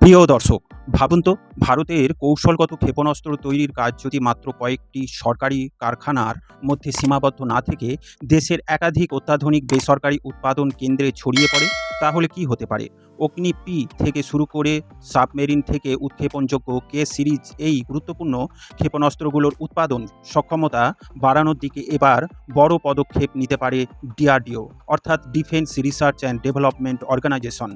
প্রিয় দর্শক, ভাবুন তো ভারতের কৌশলগত ক্ষেপণাস্ত্র তৈরির কাজ যদি মাত্র কয়েকটি সরকারি কারখানার মধ্যে সীমাবদ্ধ না থেকে দেশের একাধিক অত্যাধুনিক বেসরকারি উৎপাদন কেন্দ্রে ছড়িয়ে পড়ে, তাহলে কি হতে পারে? অগ্নি পি থেকে শুরু করে সাবমেরিন থেকে উৎক্ষেপণযোগ্য কে সিরিজ এই গুরুত্বপূর্ণ ক্ষেপণাস্ত্রগুলোর উৎপাদন সক্ষমতা বাড়ানোর দিকে এবার বড় পদক্ষেপ নিতে পারে ডিআরডিও, অর্থাৎ defence research and development organisation.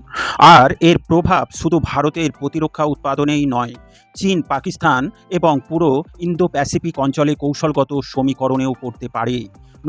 আর এর প্রভাব শুধু ভারতের প্রতিরক্ষা উৎপাদনেই নয়, চীন, পাকিস্তান এবং পুরো ইন্দো প্যাসিফিক অঞ্চলে কৌশলগত সমীকরণেও পড়তে পারে।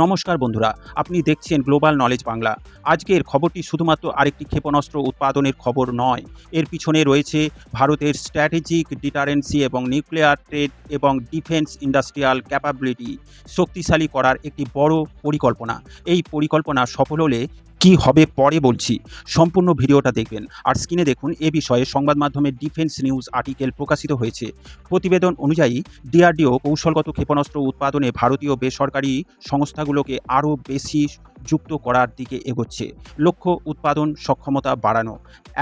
নমস্কার বন্ধুরা, আপনি দেখছেন গ্লোবাল নলেজ বাংলা। আজকের খবরটি শুধুমাত্র আরেকটি ক্ষেপণাস্ত্র উৎপাদনের খবর নয়, এর পিছনে রয়েছে ভারতের স্ট্র্যাটেজিক ডিটারেন্সি এবং নিউক্লিয়ার ট্রেড এবং ডিফেন্স ইন্ডাস্ট্রিয়াল ক্যাপাবিলিটি শক্তিশালী করার একটি বড় পরিকল্পনা। এই পরিকল্পনা সফল হলে কি হবে পরে বলছি, সম্পূর্ণ ভিডিওটা দেখবেন। আর স্ক্রিনে দেখুন, এ বিষয়ে সংবাদ মাধ্যমে ডিফেন্স নিউজ আর্টিকেল প্রকাশিত হয়েছে। প্রতিবেদন অনুযায়ী ডিআরডিও কৌশলগত ক্ষেপণাস্ত্র উৎপাদনে ভারতীয় বেসরকারি সংস্থাগুলোকে আরও বেশি যুক্ত করার দিকে এগোচ্ছে। লক্ষ্য উৎপাদন সক্ষমতা বাড়ানো,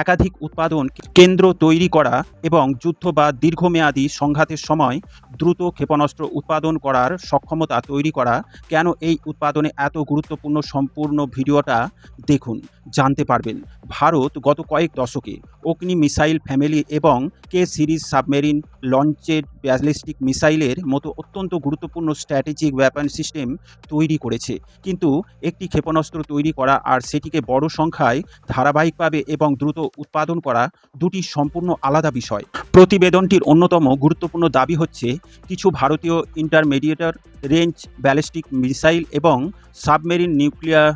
একাধিক উৎপাদন কেন্দ্র তৈরি করা এবং যুদ্ধ বা দীর্ঘমেয়াদী সংঘাতের সময় দ্রুত ক্ষেপণাস্ত্র উৎপাদন করার সক্ষমতা তৈরি করা। কেন এই উৎপাদনে এত গুরুত্বপূর্ণ, সম্পূর্ণ ভিডিওটা দেখুন, জানতে পারবেন। ভারত গত কয়েক দশকে অগ্নি মিসাইল ফ্যামিলি এবং কে সিরিজ সাবমেরিন লঞ্চেড ব্যালিস্টিক মিসাইলের মতো অত্যন্ত গুরুত্বপূর্ণ স্ট্র্যাটেজিক ওয়েপন সিস্টেম তৈরি করেছে। কিন্তু একটি ক্ষেপণাস্ত্র তৈরি করা আর সেটিকে বড় সংখ্যায় ধারাবাহিকভাবে এবং দ্রুত উৎপাদন করা দুটি সম্পূর্ণ আলাদা বিষয়। প্রতিবেদনটির অন্যতম গুরুত্বপূর্ণ দাবি হচ্ছে, কিছু ভারতীয় ইন্টারমিডিয়েট রেঞ্জ ব্যালিস্টিক মিসাইল এবং সাবমেরিন নিউক্লিয়ার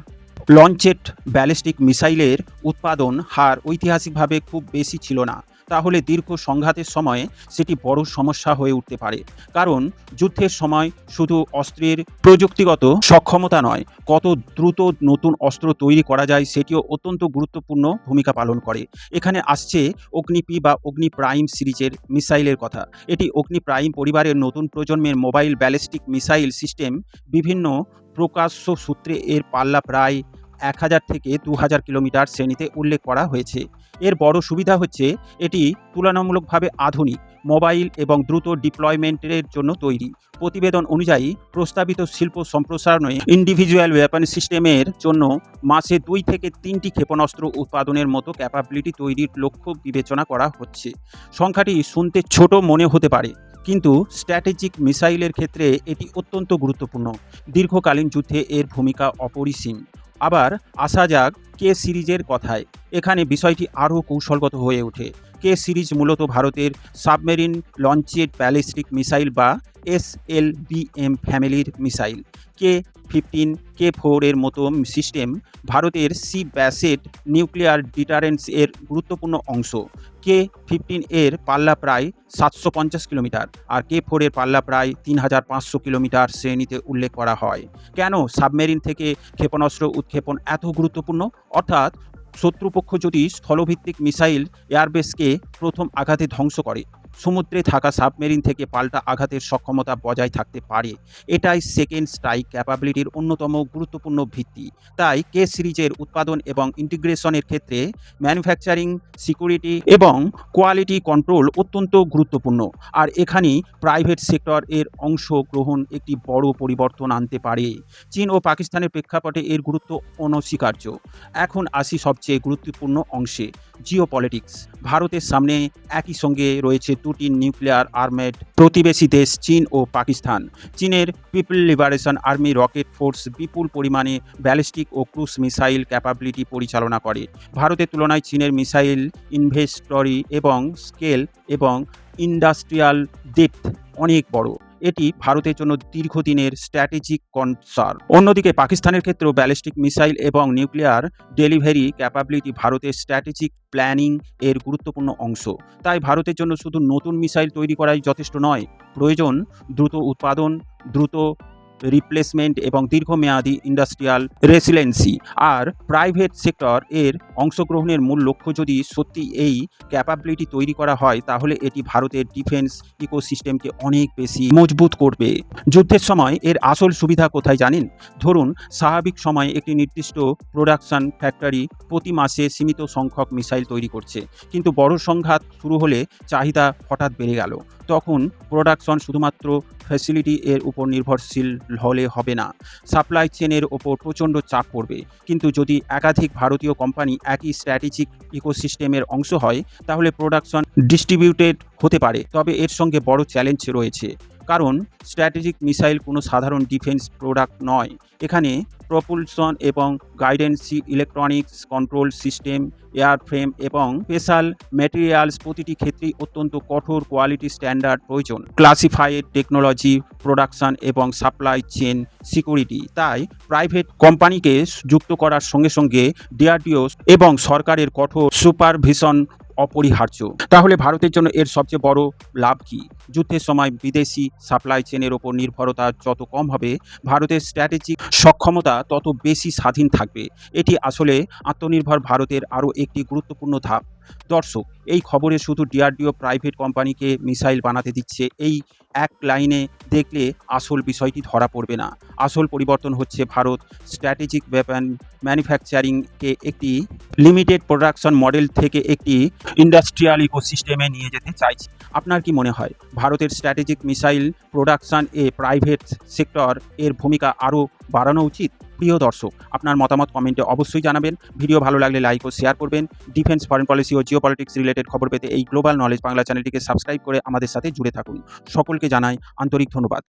লঞ্চেড ব্যালিস্টিক মিসাইলের উৎপাদন হার ঐতিহাসিকভাবে খুব বেশি ছিল না। তাহলে দীর্ঘ সংঘাতের সময়ে সেটি বড় সমস্যা হয়ে উঠতে পারে। কারণ যুদ্ধের সময় শুধু অস্ত্রের প্রযুক্তিগত সক্ষমতা নয়, কত দ্রুত নতুন অস্ত্র তৈরি করা যায় সেটিও অত্যন্ত গুরুত্বপূর্ণ ভূমিকা পালন করে। এখানে আসছে অগ্নি-পি বা অগ্নি প্রাইম সিরিজের মিসাইলের কথা। এটি অগ্নি প্রাইম পরিবারের নতুন প্রজন্মের মোবাইল ব্যালিস্টিক মিসাইল সিস্টেম। বিভিন্ন প্রকাশ্য সূত্রে এর পাল্লা প্রায় 1000 থেকে 2000 কিলোমিটার শ্রেণীতে উল্লেখ করা হয়েছে। এর বড় সুবিধা হচ্ছে, এটি তুলনামূলকভাবে আধুনিক, মোবাইল এবং দ্রুত ডিপ্লয়মেন্টের জন্য তৈরি। প্রতিবেদন অনুযায়ী প্রস্তাবিত শিল্প সম্প্রসারণে ইন্ডিভিজুয়াল ওয়েপন সিস্টেমের জন্য মাসে 2 থেকে 3টি ক্ষেপণাস্ত্র উৎপাদনের মতো ক্যাপাবিলিটি তৈরির লক্ষ্য বিবেচনা করা হচ্ছে। সংখ্যাটি শুনতে ছোট মনে হতে পারে, কিন্তু স্ট্র্যাটেজিক মিসাইলের ক্ষেত্রে এটি অত্যন্ত গুরুত্বপূর্ণ। দীর্ঘকালীন যুদ্ধে এর ভূমিকা অপরিসীম। আবার আসা যাক কে সিরিজের কথায়। এখানে বিষয়টি আরও কৌশলগত হয়ে ওঠে। কে সিরিজ মূলত ভারতের সাবমেরিন লঞ্চেড ব্যালিস্টিক মিসাইল বা SLBM ফ্যামিলির মিসাইল। K-15, K-4 এর মতো সিস্টেম ভারতের সি ব্যাসেট নিউক্লিয়ার ডিটারেন্স এর গুরুত্বপূর্ণ অংশ। K-15 এর পাল্লা প্রায় 750 কিলোমিটার আর K-4 এর পাল্লা প্রায় 3500 কিলোমিটার শ্রেণীতে উল্লেখ করা হয়। কেন সাবমেরিন থেকে ক্ষেপণাস্ত্র উৎক্ষেপণ এত গুরুত্বপূর্ণ? অর্থাৎ শত্রুপক্ষ যদি স্থলভিত্তিক মিসাইল এয়ারবেসকে প্রথম আঘাতে ধ্বংস করে, সমুদ্রে থাকা সাবমেরিন থেকে পাল্টা আঘাতের সক্ষমতা বজায় থাকতে পারে। এটাই সেকেন্ড স্ট্রাইক ক্যাপাবিলিটির অন্যতম গুরুত্বপূর্ণ ভিত্তি। তাই কে সিরিজের উৎপাদন এবং ইন্টিগ্রেশনের ক্ষেত্রে ম্যানুফ্যাকচারিং সিকিউরিটি এবং কোয়ালিটি কন্ট্রোল অত্যন্ত গুরুত্বপূর্ণ। আর এখানেই প্রাইভেট সেক্টর এর অংশগ্রহণ একটি বড় পরিবর্তন আনতে পারে। চীন ও পাকিস্তানের প্রেক্ষাপটে এর গুরুত্ব অনস্বীকার্য। এখন আসি সবচেয়ে গুরুত্বপূর্ণ অংশে, জিওপলিটিক্স। ভারতের সামনে একই সঙ্গে রয়েছে দুটি নিউক্লিয়ার আর্মেড প্রতিবেশী দেশ, চীন ও পাকিস্তান। চীনের People Liberation Army Rocket Force বিপুল পরিমাণে ব্যালিস্টিক ও ক্রুজ মিসাইল ক্যাপাবিলিটি পরিচালনা করে। ভারতের তুলনায় চীনের মিসাইল ইনভেন্টরি এবং স্কেল এবং ইন্ডাস্ট্রিয়াল ডেপথ অনেক বড়। এটি ভারতের জন্য দীর্ঘদিনের স্ট্র্যাটেজিক কনসার্ন। অন্যদিকে পাকিস্তানের ক্ষেত্রেও ব্যালিস্টিক মিসাইল এবং নিউক্লিয়ার ডেলিভারি ক্যাপাবিলিটি ভারতের স্ট্র্যাটেজিক প্ল্যানিং এর গুরুত্বপূর্ণ অংশ। তাই ভারতের জন্য শুধু নতুন মিসাইল তৈরি করাই যথেষ্ট নয়, প্রয়োজন দ্রুত উৎপাদন, দ্রুত রিপ্লেসমেন্ট এবং দীর্ঘমেয়াদী ইন্ডাস্ট্রিয়াল রেসিলেন্সি। আর প্রাইভেট সেক্টর এর অংশগ্রহণের মূল লক্ষ্য যদি সত্যি এই ক্যাপাবিলিটি তৈরি করা হয়, তাহলে এটি ভারতের ডিফেন্স ইকোসিস্টেমকে অনেক বেশি মজবুত করবে। যুদ্ধের সময় এর আসল সুবিধা কোথায় জানেন? ধরুন, স্বাভাবিক সময়ে একটি নির্দিষ্ট প্রোডাকশন ফ্যাক্টরি প্রতি মাসে সীমিত সংখ্যক মিসাইল তৈরি করছে, কিন্তু বড় সংঘাত শুরু হলে চাহিদা হঠাৎ বেড়ে গেল। তখন প্রোডাকশন শুধুমাত্র ফ্যাসিলিটি এর উপর নির্ভরশীল হলে হবে না, সাপ্লাই চেনের ওপর প্রচণ্ড চাপ পড়বে। কিন্তু যদি একাধিক ভারতীয় কোম্পানি একই স্ট্র্যাটেজিক ইকোসিস্টেমের অংশ হয়, তাহলে প্রোডাকশন ডিস্ট্রিবিউটেড হতে পারে। তবে এর সঙ্গে বড় চ্যালেঞ্জ রয়েছে, কারণ স্ট্র্যাটেজিক মিসাইল কোনো সাধারণ ডিফেন্স প্রোডাক্ট নয়। এখানে প্রপুলশন এবং guidance, electronics control system, airframe এবং স্পেশাল ম্যাটেরিয়ালস প্রতিটি ক্ষেত্রেই অত্যন্ত কঠোর কোয়ালিটি স্ট্যান্ডার্ড প্রয়োজন। ক্লাসিফাইড টেকনোলজি, প্রোডাকশন এবং সাপ্লাই চেন সিকিউরিটি। তাই প্রাইভেট কোম্পানিকে যুক্ত করার সঙ্গে সঙ্গে ডিআরডিও এবং সরকারের কঠোর সুপারভিশন অপরিহার্য। তাহলে ভারতের জন্য এর সবচেয়ে বড় লাভ কি? যুদ্ধের সময় বিদেশি সাপ্লাই চেনের ওপর নির্ভরতা যত কম হবে, ভারতের স্ট্র্যাটেজিক সক্ষমতা তত বেশি স্বাধীন থাকবে। এটি আসলে আত্মনির্ভর ভারতের আরও একটি গুরুত্বপূর্ণ ধাপ। দর্শক, এই খবরে শুধু ডিআরডিও প্রাইভেট কোম্পানিকে মিসাইল বানাতে দিচ্ছে এই এক লাইনে দেখলে আসল বিষয়টি ধরা পড়বে না। আসল পরিবর্তন হচ্ছে ভারত স্ট্র্যাটেজিক ওয়েপন ম্যানুফ্যাকচারিংকে একটি লিমিটেড প্রোডাকশন মডেল থেকে একটি ইন্ডাস্ট্রিয়াল ইকোসিস্টেমে নিয়ে যেতে চাইছে। আপনার কি মনে হয় ভারতের strategic missile production private sector এর ভূমিকা আরও বাড়ানো উচিত? প্রিয় দর্শক, আপনার মতামত কমেন্টে অবশ্যই জানাবেন। ভিডিও ভালো লাগলে লাইক ও শেয়ার করবেন। ডিফেন্স, ফরেন পলিসি ও জিও পলিটিক্স রিলেটেড খবর পেতে এই গ্লোবাল নলেজ বাংলা চ্যানেলটিকে সাবস্ক্রাইব করে আমাদের সাথে জুড়ে থাকুন। সকলকে জানাই আন্তরিক ধন্যবাদ।